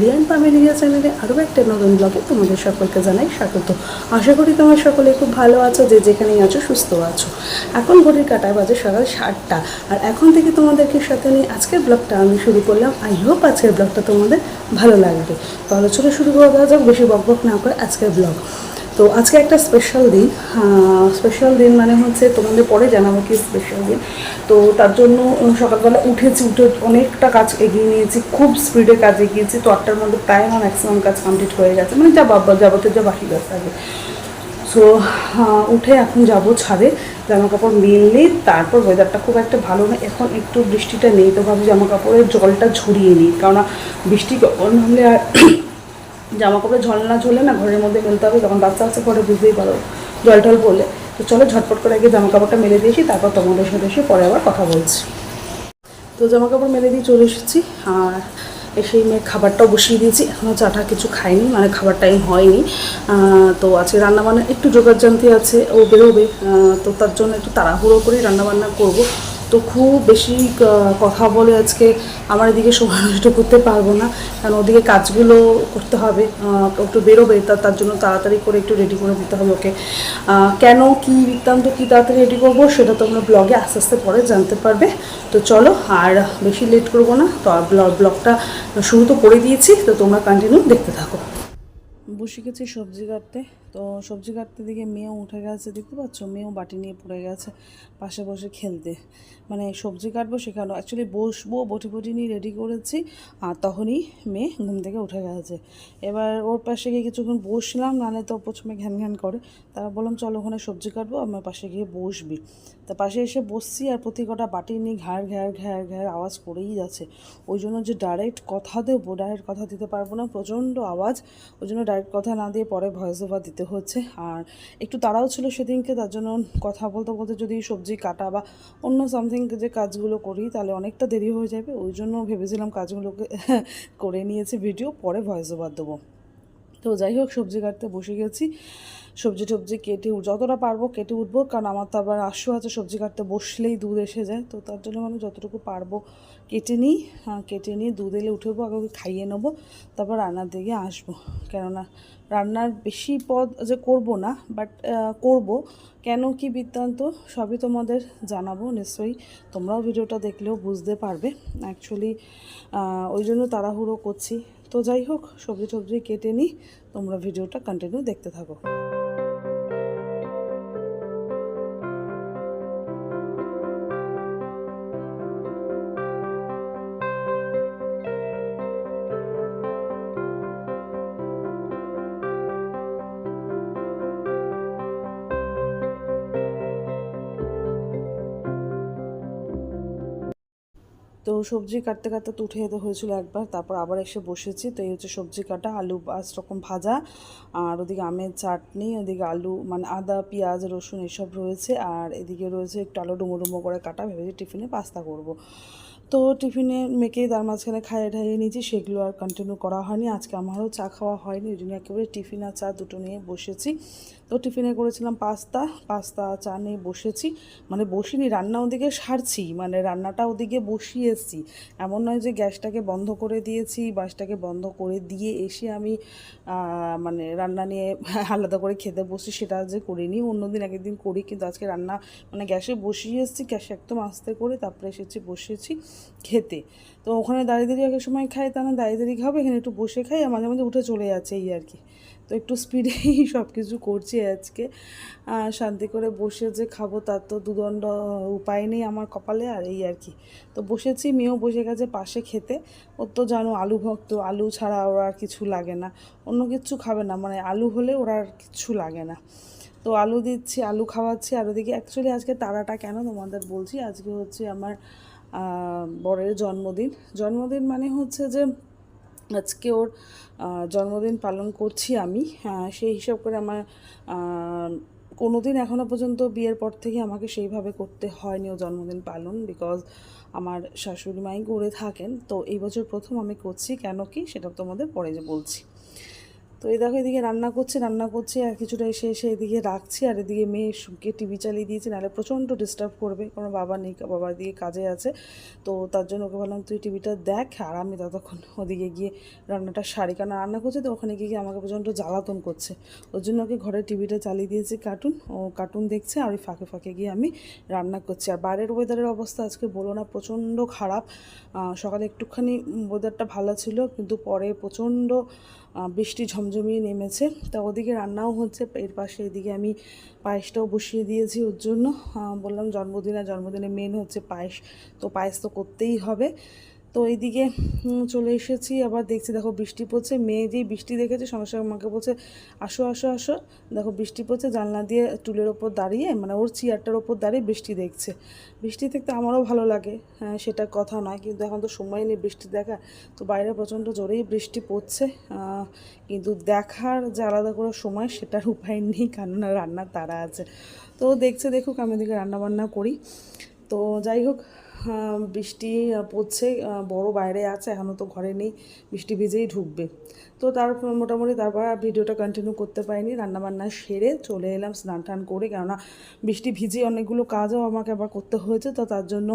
লিয়ান পামেলিয়া চ্যানেলে আরও একটা নতুন ব্লগে তোমাদের সকলকে জানাই স্বাগত। আশা করি তোমরা সকলে খুব ভালো আছো, যে যেখানেই আছো সুস্থ আছো। এখন ঘড়ির কাঁটায় বাজে সকাল 7টা, আর এখন থেকে তোমাদেরকে সাথে নিয়ে আজকের ব্লগটা আমি শুরু করলাম। আই হোপ আজকের ব্লগটা তোমাদের ভালো লাগবে। তাহলে চলো শুরু করে দেওয়া যাক, বেশি বকবক না করে আজকের ব্লগ। তো আজকে একটা স্পেশাল দিন মানে হচ্ছে তোমাদের পরে জানাবো কি স্পেশাল দিন। তো তার জন্য সকালবেলা উঠে অনেকটা কাজ এগিয়ে নিয়েছি, খুব স্পিডে কাজ এগিয়েছি। তো 8টার মধ্যে প্রায় আমার ম্যাক্সিমাম কাজ কমপ্লিট হয়ে গেছে, মানে যাবতীয় যা বাকি কাজ থাকে। সো উঠে এখন যাব ছাদে জামা কাপড় মেললেই, তারপর ওয়েদারটা খুব একটা ভালো না, এখন একটু বৃষ্টিটা নেই, তো ভাবছি জামা কাপড়ের জলটা ঝরিয়ে নিই, কেননা বৃষ্টি কখন হলে আর জামা কাপড়ে ঝল না ঝরলে না ঘরের মধ্যে মেলতে হবে, তখন বাচ্চা আছে ঘরে, বুঝতেই পারো জল টল পড়লে। তো চলো ঝটপট করে আগে জামা কাপড়টা মেলে দিয়েছি, তারপর তোমাদের সাথে এসে পরে আবার কথা বলছি। তো জামা কাপড় মেলে দিয়ে চলে এসেছি, আর এসেই মেয়ে খাবারটাও বসিয়ে দিয়েছি। এখনও চাটা কিছু খাইনি, মানে খাবার টাইম হয়নি। তো আজকে রান্নাবান্না একটু জোগাড়যন্ত্রী আছে, ও বেরোবে, তো তার জন্য একটু তাড়াহুড়ো করেই রান্নাবান্না করব। তো খুব বেশি কথা বলে আজকে আমার এদিকে সময় নষ্ট করতে পারবো না, কারণ ওদিকে কাজগুলো করতে হবে। একটু বেরোবে, তার জন্য তাড়াতাড়ি করে একটু রেডি করে দিতে হবে ওকে। কেন কী বৃত্তান্ত কী তাড়াতাড়ি রেডি করবো সেটা তোমরা ব্লগে আস্তে আস্তে পরে জানতে পারবে। তো চলো আর বেশি লেট করবো না, তো ব্লগটা শুরু তো করে দিয়েছি, তো তোমরা কন্টিনিউ দেখতে থাকো। বসে গেছি সবজি কাটতে। তো সবজি কাটতে দিকে মেয়েও উঠে গেছে, দেখতে পাচ্ছ, মেয়েও বাটি নিয়ে পড়ে গেছে পাশে বসে খেলতে। মানে সবজি কাটবো সেখানে অ্যাকচুয়ালি বসবো, বটি নিয়ে রেডি করেছি, আর তখনই মেয়ে ঘুম থেকে উঠে গেছে। এবার ওর পাশে গিয়ে কিছুক্ষণ বসলাম, নাহলে তো প্রথমে ঘ্যান ঘ্যান করে। তারপর বললাম চলো ওখানে সবজি কাটবো, আমার পাশে গিয়ে বসবি। তা পাশে এসে বসছি, আর প্রতি কটা বাটি নিয়ে ঘ্যার ঘ্যার ঘ্যার ঘ্যার আওয়াজ করেই যাচ্ছে। ওই জন্য যে ডাইরেক্ট কথা দেবো, ডাইরেক্ট কথা দিতে পারবো না, প্রচণ্ড আওয়াজ। ওই জন্য ডাইরেক্ট কথা না দিয়ে পরে ভয়েস ওভার দিতে হচ্ছে। আর একটু তাড়াও ছিল সেদিনকে, তার জন্য কথা বলতে বলতে যদি সবজি কাটা বা অন্য সামথিং যে কাজগুলো করি তাহলে অনেকটা দেরি হয়ে যাবে। ওই জন্য ভেবেছিলাম কাজগুলোকে করে নিয়েছি ভিডিও, পরে ভয়েস ওভার দেবো। তো যাই হোক, সবজি কাটতে বসে গেছি। সবজি টবজি কেটে যতটা পারবো কেটে উঠবো, কারণ আমার তো আবার আশু আছে, সবজি কাটতে বসলেই দুধ এসে যায়। তো তার জন্য মানে যতটুকু পারবো কেটে নিই, কেটে নিয়ে দুধ এলে উঠবো, আগে ওকে খাইয়ে নেবো, তারপর রান্নার দিকে আসবো। কেননা রান্নার বেশি পদ যে করবো না, বাট করবো। কেন কি বৃত্তান্ত সবই তোমাদের জানাবো নিশ্চয়ই, তোমরাও ভিডিওটা দেখলেও বুঝতে পারবে। অ্যাকচুয়ালি ওই জন্য তাড়াহুড়ো করছি। তো যাই হোক, সবজি টবজি কেটে নিই, তোমরা ভিডিওটা কন্টিনিউ দেখতে থাকো। তো সবজি কাটতে কাটতে তো উঠে যেতে হয়েছিল একবার, তারপর আবার এসে বসেছি। তো এই হচ্ছে সবজি কাটা, আলু 5 রকম ভাজা, আর ওদিকে আমের চাটনি, ওদিকে আলু মানে আদা পেঁয়াজ রসুন এসব রয়েছে, আর এদিকে রয়েছে একটু আলু ডুমো ডুমো করে কাটা। ভেবেছি টিফিনে পাস্তা করব। তো টিফিনে মেয়েকেই তার মাঝখানে খাইয়ে ঠাইয়ে নিয়েছি, সেগুলো আর কন্টিনিউ করা হয়নি। আজকে আমারও চা খাওয়া হয়নি, ওই জন্য একেবারে টিফিন আর চা দুটো নিয়ে বসেছি। তো টিফিনে করেছিলাম পাস্তা চা নিয়ে বসেছি, মানে বসিনি, রান্না ওদিকে সারছি, মানে রান্নাটা ওদিকে বসিয়ে এসেছি। এমন নয় যে গ্যাসটাকে বন্ধ করে দিয়েছি, বাসটাকে বন্ধ করে দিয়ে এসে আমি মানে রান্না নিয়ে আলাদা করে খেতে বসি, সেটা যে করিনি। অন্যদিন এক একদিন করি, কিন্তু আজকে রান্না মানে গ্যাসে বসিয়ে এসেছি, গ্যাসে একদম আস্তে করে, তারপরে বসেছি খেতে। তো ওখানে দাঁড়িয়ে এক সময় খাই, তা না দাঁড়িয়ে খাবো, এখানে একটু বসে খাই, আর মাঝে মাঝে উঠে চলে যাচ্ছে এই আর কি। তো একটু স্পিডেই সব কিছু করছি আজকে। শান্তি করে বসে যে খাবো তার তো দুদণ্ড উপায় নেই আমার কপালে, আর এই আর কি। তো বসেছি, মেয়েও বসে গেছে পাশে খেতে। ওর তো জানো আলু ভক্ত, আলু ছাড়া ওর আর কিছু লাগে না, অন্য কিছু খাবে না, মানে আলু হলে ওর আর কিছু লাগে না। তো আলু দিচ্ছি, আলু খাওয়াচ্ছি। আর ওদিকে অ্যাকচুয়ালি আজকে তাড়াটা কেন তোমাদের বলছি, আজকে হচ্ছে আমার বরের জন্মদিন মানে হচ্ছে যে আজকে ওর জন্মদিন পালন করছি আমি। সেই হিসাব করে আমার কোনো দিন এখনও পর্যন্ত বিয়ের পর থেকে আমাকে সেইভাবে করতে হয়নি ও জন্মদিন পালন, বিকজ আমার শাশুড়ি মাই করে থাকেন। তো এই বছর প্রথম আমি করছি, কেন কি সেটা তোমাদের পরে যে বলছি। তো এই দেখো এদিকে রান্না করছি আর কিছুটা এসে এদিকে রাখছি, আর এদিকে মেয়ে শুকে টিভি চালিয়ে দিয়েছি, নাহলে প্রচণ্ড ডিস্টার্ব করবে, কারণ বাবা নেই, বাবার দিকে কাজে আছে। তো তার জন্য ওকে বললাম তুই টিভিটা দেখ, আর আমি ততক্ষণ ওদিকে গিয়ে রান্নাটা সারি, কারণ রান্না করছে তো ওখানে গিয়ে আমাকে প্রচণ্ড জ্বালাতন করছে। ওর জন্য ওকে ঘরে টিভিটা চালিয়ে দিয়েছি, ও কার্টুন দেখছে, আর ওই ফাঁকে ফাঁকে গিয়ে আমি রান্না করছি। আর বাইরের ওয়েদারের অবস্থা আজকে বলো না, প্রচণ্ড খারাপ। সকালে একটুখানি ওয়েদারটা ভালো ছিল, কিন্তু পরে প্রচণ্ড বৃষ্টি ঝমঝমিয়ে নেমেছে। তা ওদিকে রান্নাও হচ্ছে, এর পাশে এদিকে আমি পায়েসটাও বসিয়ে দিয়েছি ওর জন্য। বললাম জন্মদিনে মেন হচ্ছে পায়েস, তো পায়েস তো করতেই হবে। তো এইদিকে চলে এসেছি, আবার দেখছি দেখো বৃষ্টি পড়ছে। মেয়ে যেই বৃষ্টি দেখেছে সঙ্গে সঙ্গে আমাকে বলছে আসো আসো আসো, দেখো বৃষ্টি পড়ছে। জানলা দিয়ে টুলের ওপর দাঁড়িয়ে, মানে ওর চেয়ারটার ওপর দাঁড়িয়ে বৃষ্টি দেখছে। বৃষ্টি দেখতে আমারও ভালো লাগে, হ্যাঁ সেটা কথা নয়, কিন্তু এখন তো সময় নেই বৃষ্টি দেখা। তো বাইরে প্রচণ্ড জোরেই বৃষ্টি পড়ছে, কিন্তু দেখার যে আলাদা করে সময় সেটার উপায় নেই, কেননা রান্নার তাড়া আছে। তো দেখছে দেখুক, আমি এদিকে রান্নাবান্না করি। তো যাই হোক, বৃষ্টি পড়ছে, বড় বাইরে আছে, এখনও তো ঘরে নেই, বৃষ্টি ভিজেই ঢুকবে। তো মোটামুটি তারপর ভিডিওটা কন্টিনিউ করতে পারিনি, রান্নাবান্না সেরে চলে এলাম স্নান টান করে, কেননা বৃষ্টি ভিজে অনেকগুলো কাজও আমাকে আবার করতে হয়েছে। তো তার জন্য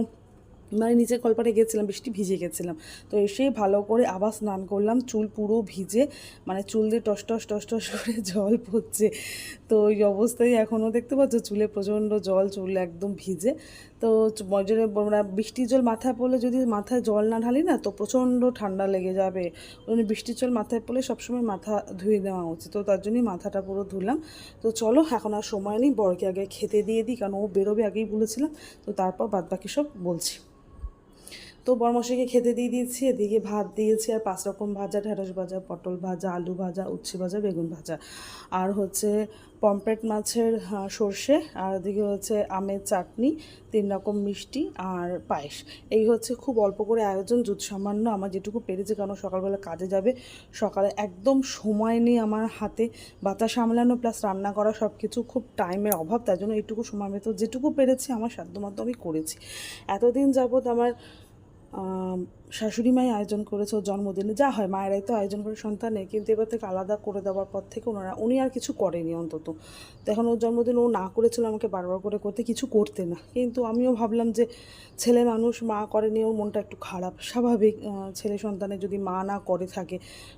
মানে নিচে কলপারে গেছিলাম, বৃষ্টি ভিজে গেছিলাম। তো এসেই ভালো করে আবার স্নান করলাম, চুল পুরো ভিজে, মানে চুল দিয়ে টস টস করে জল পড়ছে। তো ওই অবস্থায় এখনও দেখতে পাচ্ছ চুলে প্রচণ্ড জল, চুল একদম ভিজে। তো বৃষ্টির জল মাথায় পড়লে, যদি মাথায় জল না ঢালি না, তো প্রচণ্ড ঠান্ডা লেগে যাবে। ওই জন্য বৃষ্টির জল মাথায় পড়লে সবসময় মাথা ধুয়ে দেওয়া উচিত। তো তার জন্যই মাথাটা পুরো ধুলাম। তো চলো, এখন আর সময় নেই, বরকে আগে খেতে দিয়ে দিই, কারণ ও বেরোবে আগেই বলেছিলাম। তো তারপর বাদবাকি সব বলছি। তো বরমশাইকে খেতে দিয়ে দিয়েছি, এদিকে ভাত দিয়েছি, আর 5 রকম ভাজা, ঢেঁড়স ভাজা, পটল ভাজা, আলু ভাজা, উচ্ছে ভাজা, বেগুন ভাজা, আর হচ্ছে পমফ্রেট মাছের সর্ষে, আর এদিকে হচ্ছে আমের চাটনি, 3 রকম মিষ্টি, আর পায়েস। এই হচ্ছে খুব অল্প করে আয়োজন, যুত সামান্য আমার যেটুকু পেরেছে, কারণ সকালবেলা কাজে যাবে। সকালে একদম সময় নেই আমার হাতে, বাতা সামলানো প্লাস রান্না করা, সব কিছু খুব টাইমের অভাব। তার জন্য এইটুকু সময় মতো যেটুকু পেরেছি আমার সাধ্যমতো আমি করেছি। এতদিন যাবৎ আমার শাশুড়ি মাই আয়োজন করেছে ওর জন্মদিনে, যা হয় মায়েরাই তো আয়োজন করে সন্তানের, কিন্তু এবার থেকে আলাদা করে দেওয়ার পর থেকে উনি আর কিছু করেনি অন্তত। তো এখন ওর জন্মদিন ও না করেছিল আমাকে বারবার করে করতে, কিছু করতে না। কিন্তু আমিও ভাবলাম যে ছেলে মানুষ, মা করেনি, ওর মনটা একটু খারাপ, স্বাভাবিক। ছেলে সন্তানের যদি মা না করে থাকে,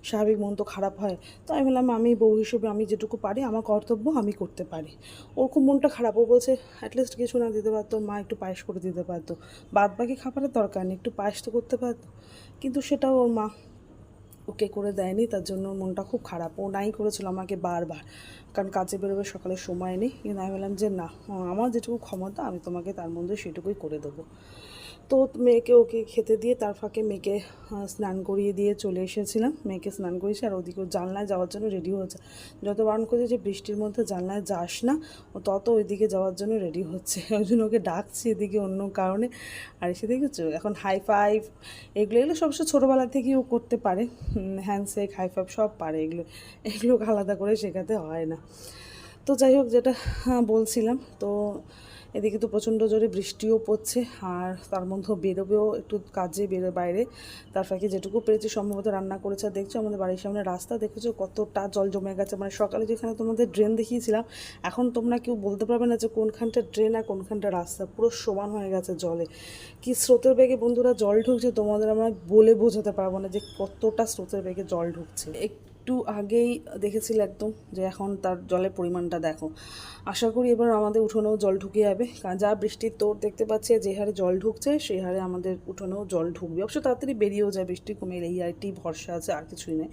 স্বাভাবিক মন তো খারাপ হয়। তো আমি বললাম আমি বউ হিসেবে আমি যেটুকু পারি, আমার কর্তব্য আমি করতে পারি। ওর খুব মনটা খারাপ, ও বলছে অ্যাটলিস্ট কিছু না দিতে পারতো, মা একটু পায়েস করে দিতে পারতো, বাদ বাকি খাবারের দরকার নেই, একটু পায়েস তো করতে পারতো। কিন্তু সেটাও ওর মা ওকে করে দেয়নি, তার জন্য মনটা খুব খারাপ। ও নাই করেছিল আমাকে বারবার, কারণ কাজে বেরোবে, সকালে সময় নেই। কিন্তু আমি বললাম যে না, আমার যেটুকু ক্ষমতা আমি তোমাকে তার মধ্যে সেটুকুই করে দেবো। তো ওকে খেতে দিয়ে তার ফাঁকে মেয়েকে স্নান করিয়ে দিয়ে চলে এসেছিলাম। মেয়েকে স্নান করিয়েছি, আর ওদিকে জানলায় যাওয়ার জন্য রেডি হচ্ছে। যত বারণ করছে যে বৃষ্টির মধ্যে জানলায় যাস না, ও তত ওইদিকে যাওয়ার জন্য রেডি হচ্ছে। ওই জন্য ওকে ডাকছি এদিকে অন্য কারণে। আর এসে দেখেছো এখন হাই ফাইভ, এগুলো সবসময় ছোটোবেলা থেকেই ও করতে পারে, হ্যান্ডশেক হাই ফাইভ সব পারে। এগুলো আলাদা করে শেখাতে হয় না। তো যাই হোক, যেটা বলছিলাম, তো এদিকে তো প্রচণ্ড জোরে বৃষ্টিও পড়ছে, আর তার মধ্যেও বেরোবেও একটু কাজে বাইরে। তার ফাঁকে যেটুকু পেরেছি সম্ভবত রান্না করেছে। আর দেখছো আমাদের বাড়ির সামনে রাস্তা, দেখেছো কতটা জল জমে গেছে। মানে সকালে যেখানে তোমাদের ড্রেন দেখিয়েছিলাম, এখন তোমরা কেউ বলতে পারবে না যে কোনখানটা ড্রেন আর কোনখানটা রাস্তা, পুরো সমান হয়ে গেছে জলে। কি স্রোতের বেগে বন্ধুরা জল ঢুকছে, তোমাদের আমরা বলে বোঝাতে পারবো না যে কতটা স্রোতের বেগে জল ঢুকছে। একটু আগেই দেখেছিল একদম, যে এখন তার জলের পরিমাণটা দেখো। আশা করি এবার আমাদের উঠোনেও জল ঢুকে যাবে, কারণ যা বৃষ্টির তোর দেখতে পাচ্ছি, যে হারে জল ঢুকছে সেই হারে আমাদের উঠোনেও জল ঢুকবে। অবশ্য তাড়াতাড়ি বেরিয়েও যায়, বৃষ্টি কমে, এই আরটি ভরসা আছে, আর কিছুই নেই।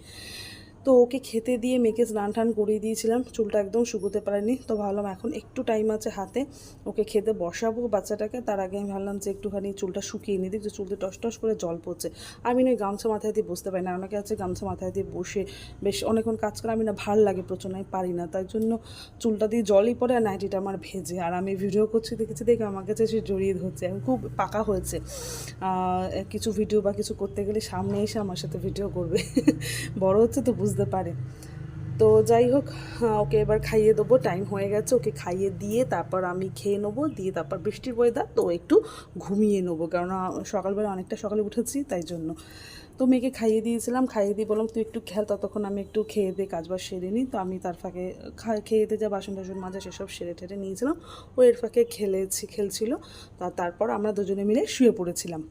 তো ওকে খেতে দিয়ে মেয়েকে স্নান টান করিয়ে দিয়েছিলাম, চুলটা একদম শুকোতে পারেনি। তো ভাবলাম এখন একটু টাইম আছে হাতে, ওকে খেতে বসাবো বাচ্চাটাকে, তার আগে আমি ভাবলাম যে একটুখানি চুলটা শুকিয়ে নিই। দেখছি চুলতে টস টস করে জল পড়ছে। আমি নয় গামছা মাথায় দিয়ে বসতে পারি না, অনেকে আছে গামছা মাথায় দিয়ে বসে বেশ অনেকক্ষণ কাজ করে, আমি না ভাল লাগে প্রচণ্ড, আমি পারি না। তাই জন্য চুলটা দিয়ে জলই পড়ে, আর নাইটিটা আমার ভেজে, আর আমি ভিডিও করছি দেখে আমার কাছে সে জড়িয়ে ধরছে। আমি খুব পাকা হয়েছে, কিছু ভিডিও বা কিছু করতে গেলে সামনে এসে আমার সাথে ভিডিও করবে। বড় হচ্ছে তো বুঝতে পারে। তো যাই হোক, ওকে এবার খাইয়ে দেবো, টাইম হয়ে গেছে, ওকে খাইয়ে দিয়ে তারপর আমি খেয়ে নেবো, দিয়ে তারপর বৃষ্টির ওয়েদার তো একটু ঘুমিয়ে নেবো, কেননা সকালবেলা অনেকটা সকালে উঠেছি তাই জন্য। তো মেয়েকে খাইয়ে দিয়েছিলাম, খাইয়ে দিয়ে বললাম তুই একটু খেল, ততক্ষণ আমি একটু খেয়ে দিয়ে কাজবাজ সেরে নিই। তো আমি তার ফাঁকে খেয়ে দিয়ে যা বাসন টাসন মাজা সেসব সেরে টেরে নিয়েছিলাম, ও এর ফাঁকে খেলছিল। তারপর আমরা দুজনে মিলে শুয়ে পড়েছিলাম।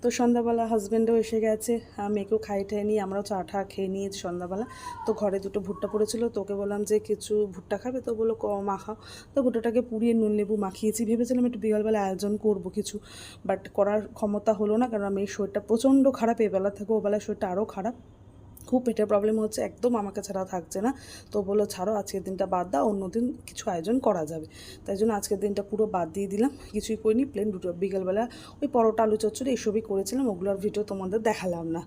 তো সন্ধ্যাবেলা হাজব্যান্ডও এসে গেছে, মেয়েকেও খাইয়ে ঠেয়ে নিয়ে আমরাও চা ঠা খেয়ে নিয়েছি সন্ধ্যাবেলা। তো ঘরে দুটো ভুট্টা পড়েছিল, তো ওকে বললাম যে কিছু ভুট্টা খাবে, তো বললো মাখাও। তো ভুট্টাটাকে পুড়িয়ে নুন লেবু মাখিয়েছি, ভেবেছিলাম একটু বিকালবেলা আয়োজন করব কিছু, বাট করার ক্ষমতা হলো না, কারণ মেয়ের শরীরটা প্রচণ্ড খারাপ, এবেলা থেকে ওবেলার শরীরটা আরও খারাপ, খুব পেটের প্রবলেম হচ্ছে, একদম আমাকে ছাড়া থাকছে না। তো বললো ছাড়ো আজকের দিনটা বাদ দাও, অন্যদিন কিছু আয়োজন করা যাবে। তাই জন্য আজকের দিনটা পুরো বাদ দিয়ে দিলাম, কিছুই করিনি, প্লেন দুটো বিকেলবেলা ওই পরোটা আলু চচ্চড়ি এইসবই করেছিলাম, ওগুলোর ভিডিও তোমাদের দেখালাম না।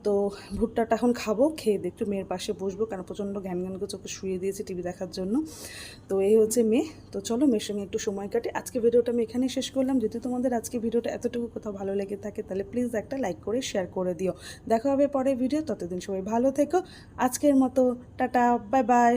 তো ভুট্টাটা এখন খাবো, খেয়ে দিয়ে একটু মেয়ের পাশে বসবো, কেন প্রচণ্ড জ্ঞান করে চোখে শুয়ে দিয়েছি টিভি দেখার জন্য। তো এই হচ্ছে মেয়ে। তো চলো মেয়ের সঙ্গে একটু সময় কাটে। আজকে ভিডিওটা আমি এখানেই শেষ করলাম। যদি তোমাদের আজকে ভিডিওটা এতটুকু কোথাও ভালো লেগে থাকে তাহলে প্লিজ একটা লাইক করে শেয়ার করে দিও। দেখা হবে পরের ভিডিও, ততদিন সবাই ভালো থেকো। আজকের মতো টাটা, বাই বাই।